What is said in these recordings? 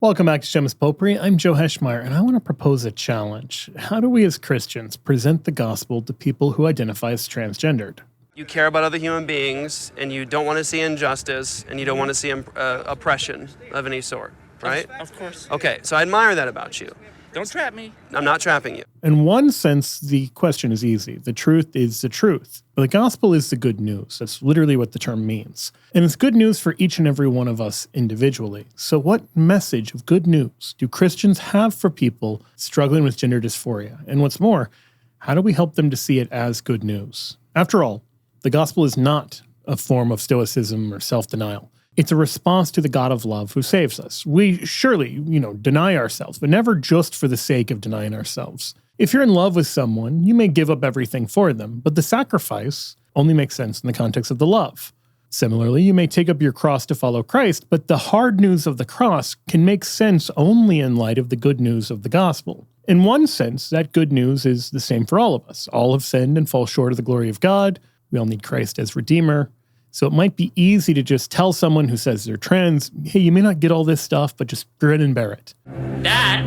Welcome back to Shameless Popery. I'm Joe Heschmeyer, and I want to propose a challenge. How do we as Christians present the gospel to people who identify as transgendered? You care about other human beings, and you don't want to see injustice, and you don't want to see oppression of any sort, right? Of course. Okay, so I admire that about you. Don't trap me. I'm not trapping you. In one sense, the question is easy. The truth is the truth. But the gospel is the good news. That's literally what the term means. And it's good news for each and every one of us individually. So what message of good news do Christians have for people struggling with gender dysphoria? And what's more, how do we help them to see it as good news? After all, the gospel is not a form of stoicism or self-denial. It's a response to the God of love who saves us. We surely, deny ourselves, but never just for the sake of denying ourselves. If you're in love with someone, you may give up everything for them, but the sacrifice only makes sense in the context of the love. Similarly, you may take up your cross to follow Christ, but the hard news of the cross can make sense only in light of the good news of the gospel. In one sense, that good news is the same for all of us. All have sinned and fall short of the glory of God. We all need Christ as Redeemer. So it might be easy to just tell someone who says they're trans, hey, you may not get all this stuff, but just grin and bear it. That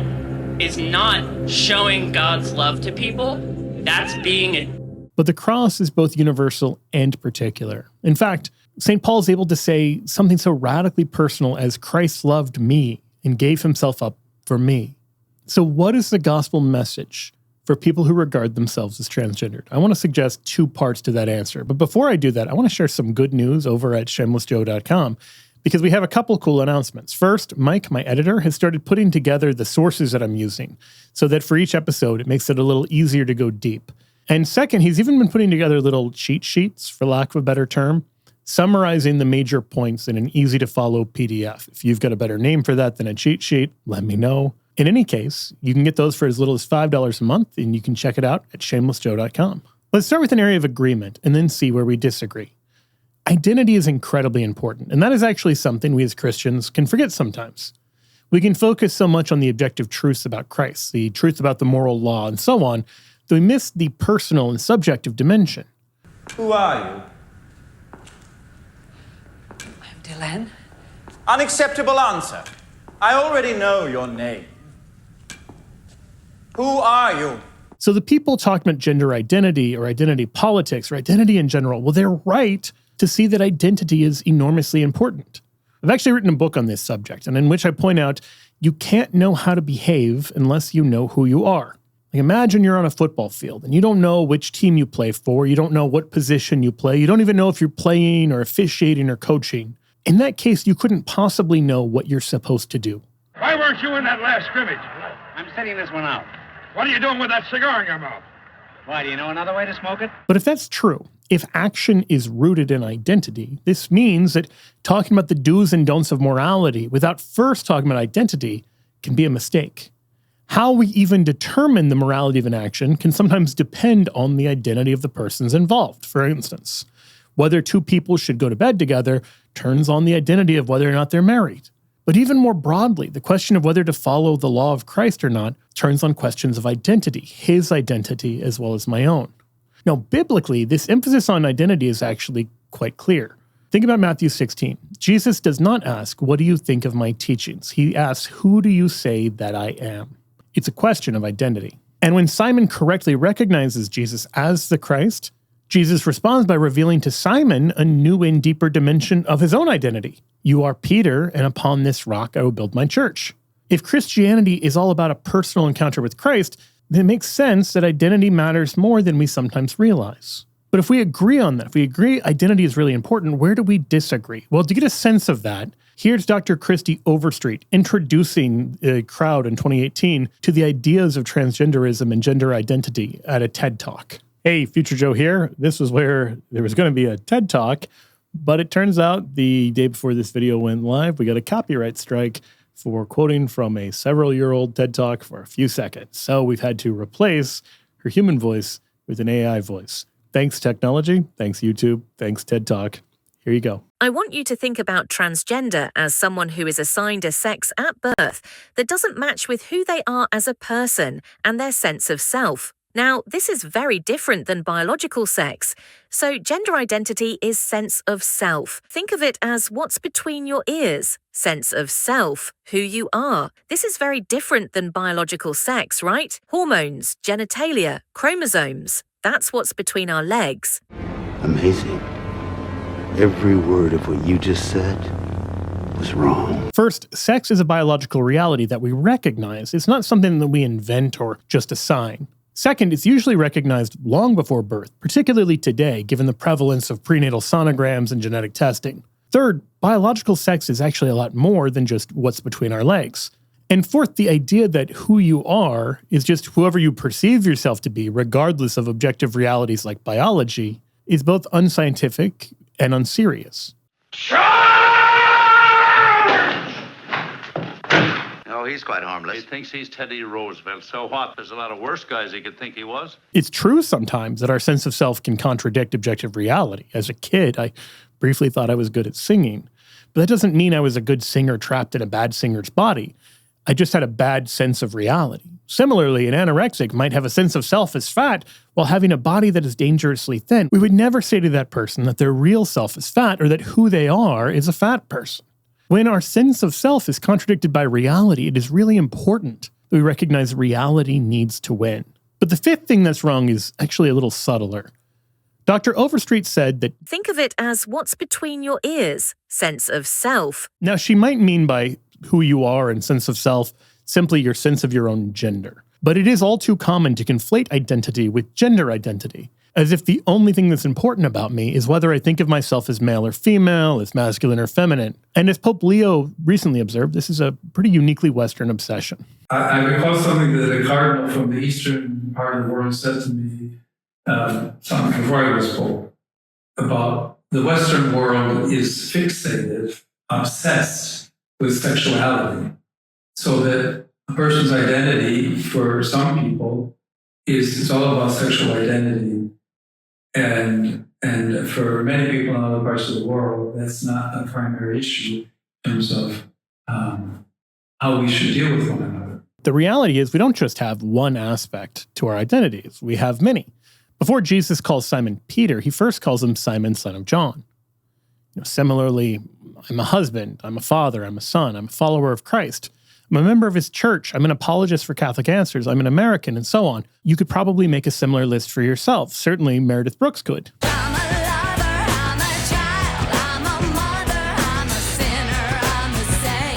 is not showing God's love to people. That's being a... But the cross is both universal and particular. In fact, St. Paul is able to say something so radically personal as Christ loved me and gave himself up for me. So what is the gospel message for people who regard themselves as transgendered? I want to suggest two parts to that answer. But before I do that, I want to share some good news over at shamelessjoe.com because we have a couple cool announcements. First, Mike, my editor, has started putting together the sources that I'm using so that for each episode, it makes it a little easier to go deep. And second, he's even been putting together little cheat sheets, for lack of a better term, summarizing the major points in an easy-to-follow PDF. If you've got a better name for that than a cheat sheet, let me know. In any case, you can get those for as little as $5 a month, and you can check it out at shamelessjoe.com. Let's start with an area of agreement and then see where we disagree. Identity is incredibly important, and that is actually something we as Christians can forget sometimes. We can focus so much on the objective truths about Christ, the truth about the moral law, and so on, that we miss the personal and subjective dimension. Who are you? I'm Dylan. Unacceptable answer. I already know your name. Who are you? So the people talking about gender identity or identity politics or identity in general, well, they're right to see that identity is enormously important. I've actually written a book on this subject, and in which I point out you can't know how to behave unless you know who you are. Like imagine you're on a football field and you don't know which team you play for, you don't know what position you play, you don't even know if you're playing or officiating or coaching. In that case, you couldn't possibly know what you're supposed to do. Why weren't you in that last scrimmage? I'm sitting this one out. What are you doing with that cigar in your mouth? Why, do you know another way to smoke it? But if that's true, if action is rooted in identity, this means that talking about the do's and don'ts of morality without first talking about identity can be a mistake. How we even determine the morality of an action can sometimes depend on the identity of the persons involved. For instance, whether two people should go to bed together turns on the identity of whether or not they're married. But even more broadly, the question of whether to follow the law of Christ or not turns on questions of identity, his identity as well as my own. Now, biblically, this emphasis on identity is actually quite clear. Think about Matthew 16. Jesus does not ask, what do you think of my teachings? He asks, who do you say that I am? It's a question of identity. And when Simon correctly recognizes Jesus as the Christ, Jesus responds by revealing to Simon a new and deeper dimension of his own identity. You are Peter, and upon this rock I will build my church. If Christianity is all about a personal encounter with Christ, then it makes sense that identity matters more than we sometimes realize. But if we agree on that, if we agree identity is really important, where do we disagree? Well, to get a sense of that, here's Dr. Christy Overstreet introducing a crowd in 2018 to the ideas of transgenderism and gender identity at a TED Talk. Hey, Future Joe here. This was where there was going to be a TED Talk, but it turns out the day before this video went live, we got a copyright strike for quoting from a several-year-old TED Talk for a few seconds. So we've had to replace her human voice with an AI voice. Thanks, technology. Thanks, YouTube. Thanks, TED Talk. Here you go. I want you to think about transgender as someone who is assigned a sex at birth that doesn't match with who they are as a person and their sense of self. Now, this is very different than biological sex. So, gender identity is sense of self. Think of it as what's between your ears. Sense of self, who you are. This is very different than biological sex, right? Hormones, genitalia, chromosomes. That's what's between our legs. Amazing. Every word of what you just said was wrong. First, sex is a biological reality that we recognize. It's not something that we invent or just assign. Second, it's usually recognized long before birth, particularly today, given the prevalence of prenatal sonograms and genetic testing. Third, biological sex is actually a lot more than just what's between our legs. And fourth, the idea that who you are is just whoever you perceive yourself to be, regardless of objective realities like biology, is both unscientific and unserious. Oh, he's quite harmless. He thinks he's Teddy Roosevelt. So what? There's a lot of worse guys he could think he was. It's true sometimes that our sense of self can contradict objective reality. As a kid, I briefly thought I was good at singing. But that doesn't mean I was a good singer trapped in a bad singer's body. I just had a bad sense of reality. Similarly, an anorexic might have a sense of self as fat while having a body that is dangerously thin. We would never say to that person that their real self is fat or that who they are is a fat person. When our sense of self is contradicted by reality, it is really important that we recognize reality needs to win. But the fifth thing that's wrong is actually a little subtler. Dr. Overstreet said that, think of it as what's between your ears. Sense of self. now she might mean by who you are and sense of self simply your sense of your own gender. But it is all too common to conflate identity with gender identity, as if the only thing that's important about me is whether I think of myself as male or female, as masculine or feminine. And as Pope Leo recently observed, this is a pretty uniquely Western obsession. I recall something that a cardinal from the eastern part of the world said to me, something before I was Pope, about the Western world is fixated, obsessed with sexuality, so that a person's identity for some people is all about sexual identity. And for many people in other parts of the world, that's not a primary issue in terms of how we should deal with one another. The reality is we don't just have one aspect to our identities. We have many. Before Jesus calls Simon Peter, he first calls him Simon, son of John. Similarly, I'm a husband, I'm a father, I'm a son, I'm a follower of Christ. I'm a member of his church, I'm an apologist for Catholic Answers, I'm an American, and so on. You could probably make a similar list for yourself. Certainly Meredith Brooks could. I'm a lover, I'm a child, I'm a mother, I'm a sinner, I'm a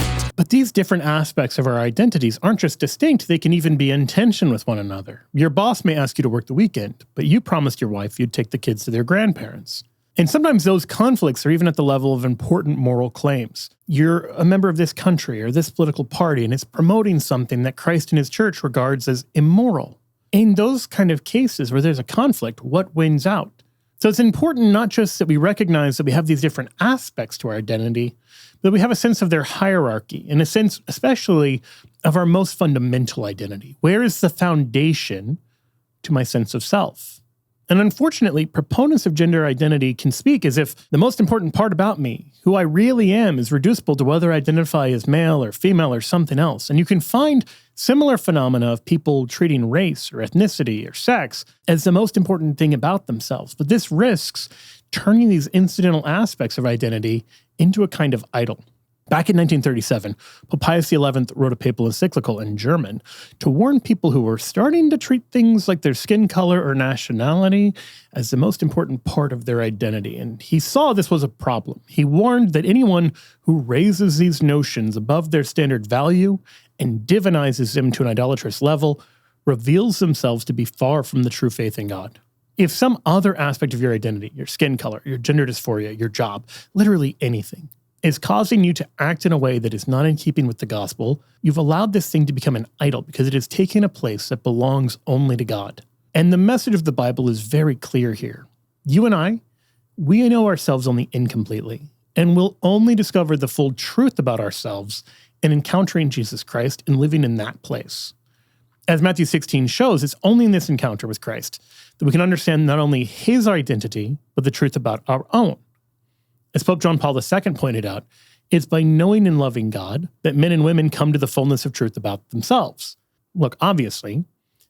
saint. But these different aspects of our identities aren't just distinct, they can even be in tension with one another. Your boss may ask you to work the weekend, but you promised your wife you'd take the kids to their grandparents. And sometimes those conflicts are even at the level of important moral claims. You're a member of this country or this political party, and it's promoting something that Christ and his church regards as immoral. In those kind of cases where there's a conflict, what wins out? So it's important not just that we recognize that we have these different aspects to our identity, but we have a sense of their hierarchy, and a sense especially of our most fundamental identity. Where is the foundation to my sense of self? And unfortunately, proponents of gender identity can speak as if the most important part about me, who I really am, is reducible to whether I identify as male or female or something else. And you can find similar phenomena of people treating race or ethnicity or sex as the most important thing about themselves. But this risks turning these incidental aspects of identity into a kind of idol. Back in 1937, Pope Pius XI wrote a papal encyclical in German to warn people who were starting to treat things like their skin color or nationality as the most important part of their identity. And he saw this was a problem. He warned that anyone who raises these notions above their standard value and divinizes them to an idolatrous level reveals themselves to be far from the true faith in God. If some other aspect of your identity, your skin color, your gender dysphoria, your job, literally anything, is causing you to act in a way that is not in keeping with the gospel, you've allowed this thing to become an idol because it is taking a place that belongs only to God. And the message of the Bible is very clear here. You and I, we know ourselves only incompletely, and we'll only discover the full truth about ourselves in encountering Jesus Christ and living in that place. As Matthew 16 shows, it's only in this encounter with Christ that we can understand not only his identity, but the truth about our own. As Pope John Paul II pointed out, it's by knowing and loving God that men and women come to the fullness of truth about themselves. Look, obviously,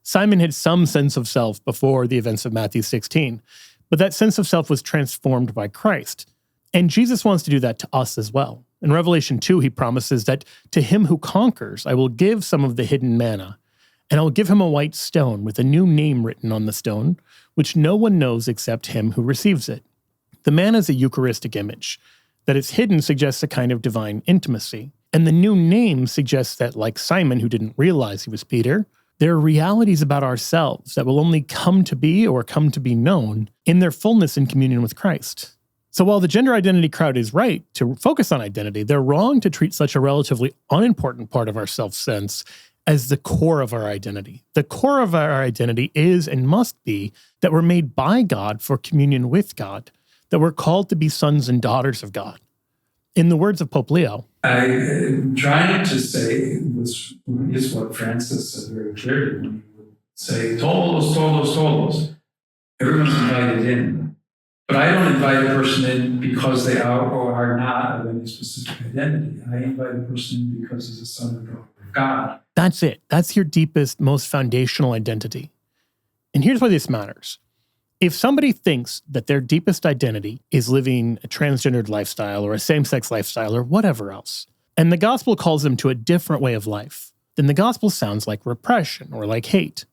Simon had some sense of self before the events of Matthew 16, but that sense of self was transformed by Christ. And Jesus wants to do that to us as well. In Revelation 2, he promises that to him who conquers, I will give some of the hidden manna, and I will give him a white stone with a new name written on the stone, which no one knows except him who receives it. The manna is a Eucharistic image. That it's hidden suggests a kind of divine intimacy. And the new name suggests that, like Simon, who didn't realize he was Peter, there are realities about ourselves that will only come to be or come to be known in their fullness in communion with Christ. So while the gender identity crowd is right to focus on identity, they're wrong to treat such a relatively unimportant part of our self-sense as the core of our identity. The core of our identity is and must be that we're made by God for communion with God, that we're called to be sons and daughters of God. In the words of Pope Leo, I'm trying to say, this is what Francis said very clearly when he would say, todos. Everyone's invited in. But I don't invite a person in because they are or are not of any specific identity. I invite a person in because he's a son or daughter of God. That's it. That's your deepest, most foundational identity. And here's why this matters. If somebody thinks that their deepest identity is living a transgendered lifestyle or a same-sex lifestyle or whatever else, and the gospel calls them to a different way of life, then the gospel sounds like repression or like hate.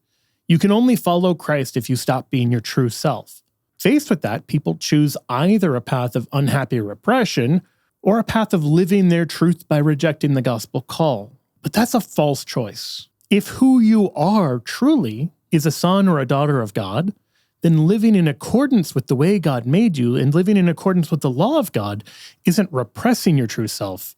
You can only follow Christ if you stop being your true self. Faced with that, people choose either a path of unhappy repression or a path of living their truth by rejecting the gospel call. But that's a false choice. If who you are truly is a son or a daughter of God, then living in accordance with the way God made you and living in accordance with the law of God isn't repressing your true self.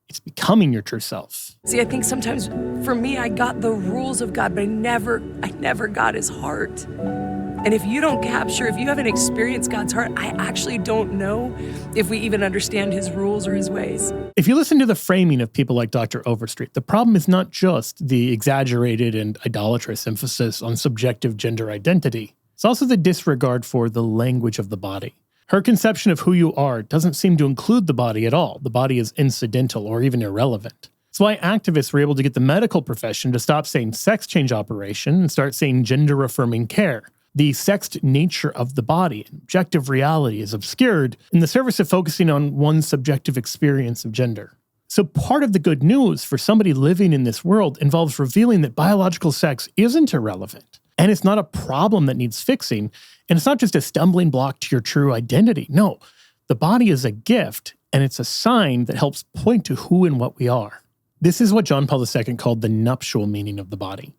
It's becoming your true self. See, I think sometimes for me, I got the rules of God, but I never got his heart. And if you don't capture, if you haven't experienced God's heart, I actually don't know if we even understand his rules or his ways. If you listen to the framing of people like Dr. Overstreet, the problem is not just the exaggerated and idolatrous emphasis on subjective gender identity. It's also the disregard for the language of the body. Her conception of who you are doesn't seem to include the body at all. The body is incidental or even irrelevant. It's why activists were able to get the medical profession to stop saying sex change operation and start saying gender-affirming care. The sexed nature of the body and objective reality is obscured in the service of focusing on one's subjective experience of gender. So part of the good news for somebody living in this world involves revealing that biological sex isn't irrelevant, and it's not a problem that needs fixing, and it's not just a stumbling block to your true identity. No, the body is a gift, and it's a sign that helps point to who and what we are. This is what John Paul II called the nuptial meaning of the body.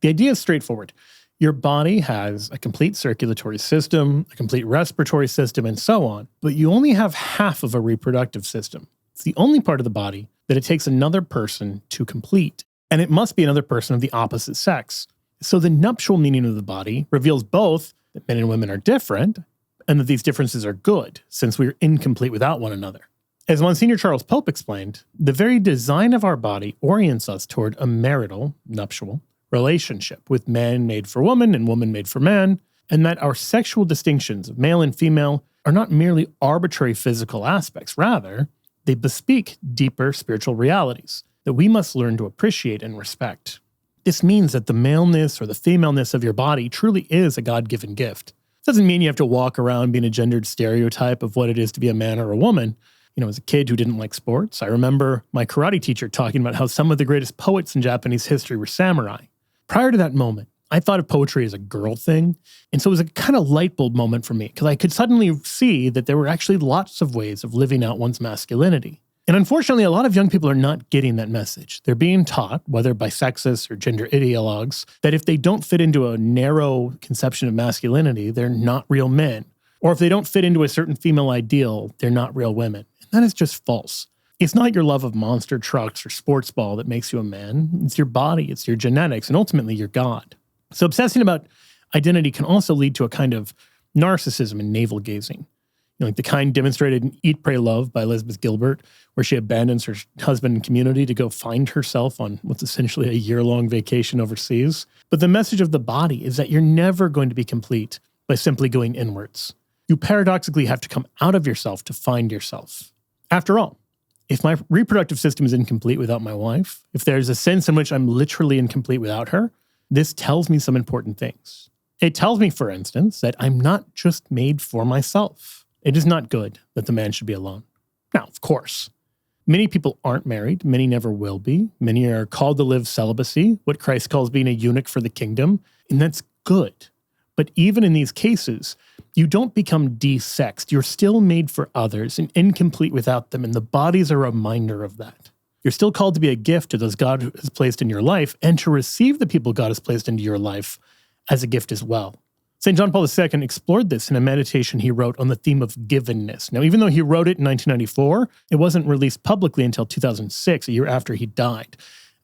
The idea is straightforward. Your body has a complete circulatory system, a complete respiratory system, and so on, but you only have half of a reproductive system. It's the only part of the body that it takes another person to complete, and it must be another person of the opposite sex. So the nuptial meaning of the body reveals both that men and women are different, and that these differences are good, since we are incomplete without one another. As Monsignor Charles Pope explained, the very design of our body orients us toward a marital, nuptial, relationship with man made for woman and woman made for man, and that our sexual distinctions of male and female are not merely arbitrary physical aspects. Rather, they bespeak deeper spiritual realities that we must learn to appreciate and respect. This means that the maleness or the femaleness of your body truly is a God-given gift. It doesn't mean you have to walk around being a gendered stereotype of what it is to be a man or a woman. As a kid who didn't like sports, I remember my karate teacher talking about how some of the greatest poets in Japanese history were samurai. Prior to that moment, I thought of poetry as a girl thing, and so it was a kind of light bulb moment for me, because I could suddenly see that there were actually lots of ways of living out one's masculinity. And unfortunately, a lot of young people are not getting that message. They're being taught, whether by sexists or gender ideologues, that if they don't fit into a narrow conception of masculinity, they're not real men. Or if they don't fit into a certain female ideal, they're not real women. And that is just false. It's not your love of monster trucks or sports ball that makes you a man. It's your body, it's your genetics, and ultimately your God. So obsessing about identity can also lead to a kind of narcissism and navel-gazing. Like the kind demonstrated in Eat, Pray, Love by Elizabeth Gilbert, where she abandons her husband and community to go find herself on what's essentially a year-long vacation overseas. But the message of the body is that you're never going to be complete by simply going inwards. You paradoxically have to come out of yourself to find yourself. After all, if my reproductive system is incomplete without my wife, if there's a sense in which I'm literally incomplete without her, this tells me some important things. It tells me, for instance, that I'm not just made for myself. It is not good that the man should be alone. Now, of course, many people aren't married. Many never will be. Many are called to live celibacy, what Christ calls being a eunuch for the kingdom, and that's good. But even in these cases, you don't become desexed. You're still made for others and incomplete without them, and the body's a reminder of that. You're still called to be a gift to those God has placed in your life and to receive the people God has placed into your life as a gift as well. St. John Paul II explored this in a meditation he wrote on the theme of givenness. Now, even though he wrote it in 1994, it wasn't released publicly until 2006, a year after he died.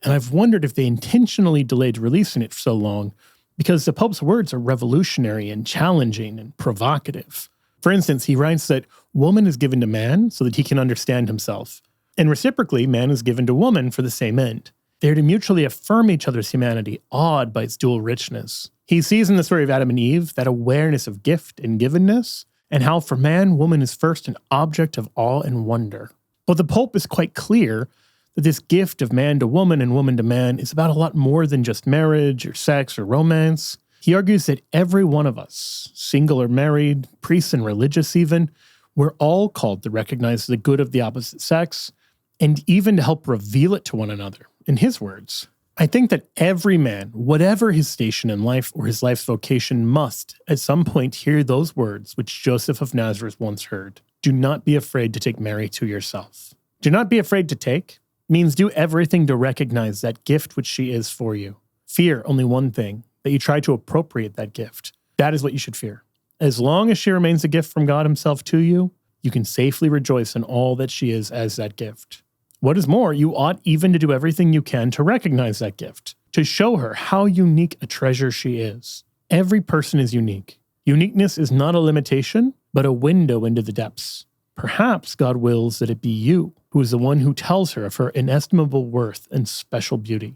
And I've wondered if they intentionally delayed releasing it for so long because the Pope's words are revolutionary and challenging and provocative. For instance, he writes that woman is given to man so that he can understand himself. And reciprocally, man is given to woman for the same end. They are to mutually affirm each other's humanity, awed by its dual richness. He sees in the story of Adam and Eve that awareness of gift and givenness, and how for man, woman is first an object of awe and wonder. But the Pope is quite clear that this gift of man to woman and woman to man is about a lot more than just marriage or sex or romance. He argues that every one of us, single or married, priests and religious even, we're all called to recognize the good of the opposite sex, and even to help reveal it to one another. In his words, I think that every man, whatever his station in life or his life's vocation, must, at some point, hear those words which Joseph of Nazareth once heard. Do not be afraid to take Mary to yourself. Do not be afraid to take means do everything to recognize that gift which she is for you. Fear only one thing, that you try to appropriate that gift. That is what you should fear. As long as she remains a gift from God himself to you, you can safely rejoice in all that she is as that gift. What is more, you ought even to do everything you can to recognize that gift, to show her how unique a treasure she is. Every person is unique. Uniqueness is not a limitation, but a window into the depths. Perhaps God wills that it be you who is the one who tells her of her inestimable worth and special beauty.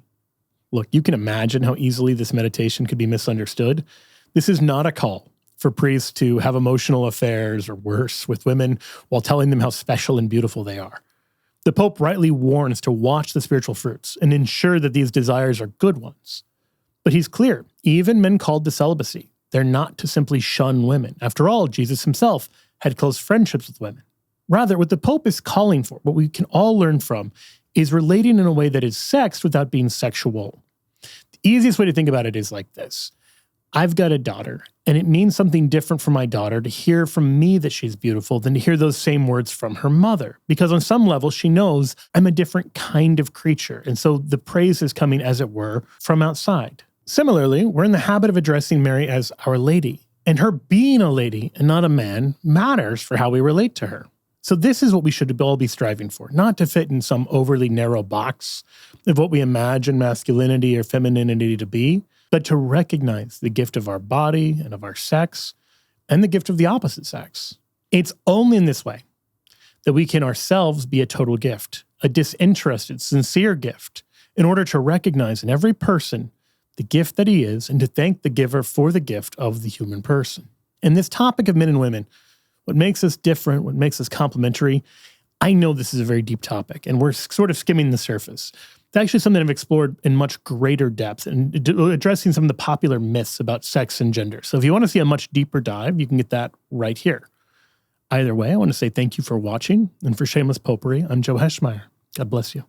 Look, you can imagine how easily this meditation could be misunderstood. This is not a call for priests to have emotional affairs or worse with women while telling them how special and beautiful they are. The Pope rightly warns to watch the spiritual fruits and ensure that these desires are good ones. But he's clear, even men called to celibacy, they're not to simply shun women. After all, Jesus himself had close friendships with women. Rather, what the Pope is calling for, what we can all learn from, is relating in a way that is sexed without being sexual. The easiest way to think about it is like this. I've got a daughter, and it means something different for my daughter to hear from me that she's beautiful than to hear those same words from her mother. Because on some level, she knows I'm a different kind of creature, and so the praise is coming, as it were, from outside. Similarly, we're in the habit of addressing Mary as Our Lady, and her being a lady and not a man matters for how we relate to her. So this is what we should all be striving for, not to fit in some overly narrow box of what we imagine masculinity or femininity to be, but to recognize the gift of our body and of our sex and the gift of the opposite sex. It's only in this way that we can ourselves be a total gift, a disinterested, sincere gift, in order to recognize in every person the gift that he is and to thank the giver for the gift of the human person. And this topic of men and women, what makes us different, what makes us complementary, I know this is a very deep topic, and we're sort of skimming the surface. It's actually something I've explored in much greater depth and addressing some of the popular myths about sex and gender. So if you want to see a much deeper dive, you can get that right here. Either way, I want to say thank you for watching, and for Shameless Popery, I'm Joe Heschmeyer. God bless you.